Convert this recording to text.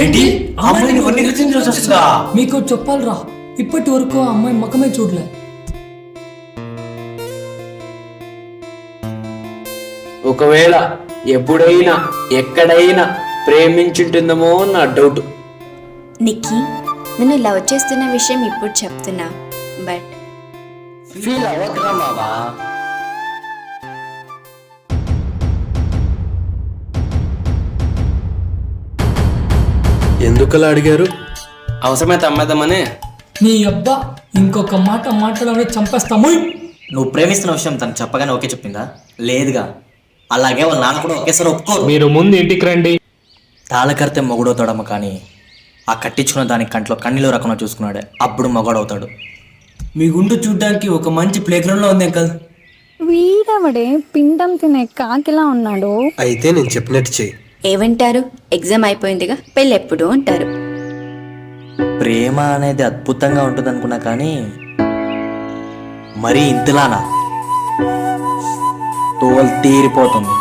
ఏంటి అమ్మాయిని వస్తుందా? మీకు చెప్పాలరా, ఇప్పటి వరకు ఆ అమ్మాయి ముఖమే చూడలే. ఒకవేళ ఎప్పుడైనా ఎక్కడైనా ప్రేమించుంటుందేమో నా డౌట్. నిక్కీ, నేను లవ్ చేస్తున్న విషయం ఇప్పుడు చెప్తున్నా, బట్ ఫీల్ అవ్వకరా బాబా. ఎందుకలా అడిగారు? అవసరమైతే అమ్మేద్దామని. నీ అబ్బా ఇంకొక మాట మాట్లాడమే చంపేస్తాము. నువ్వు ప్రేమిస్తున్న విషయం తను చెప్పగానే ఓకే చెప్పిందా? లేదుగా. అలాగే వాళ్ళ నాన్న కూడా ఒకేసారి ఒప్పుకోరు. మీరు ముందు ఇంటికి రండి. తాళకర్తే మొగుడవుతాడమ్మ, కానీ ఆ కట్టించుకున్న దానికి కంట్లో కన్నీలో రకంలో చూసుకున్నాడే అప్పుడు మొగడవుతాడు. మీ గుండు చూడ్డానికి ఒక మంచి ప్లే గ్రౌండ్ లో ఉంది అంకల్. వీడవడే పిండం తినే కాకిలా ఉన్నాడు. అయితే నేను చెప్పినట్టు చెయ్యి. ఏమంటారు? ఎగ్జామ్ అయిపోయిందిగా, పెళ్ళి ఎప్పుడు అంటారు. ప్రేమ అనేది అద్భుతంగా ఉంటుంది అనుకున్నా, కానీ మరీ ఇంతలానా తోలు తీరిపోతుంది.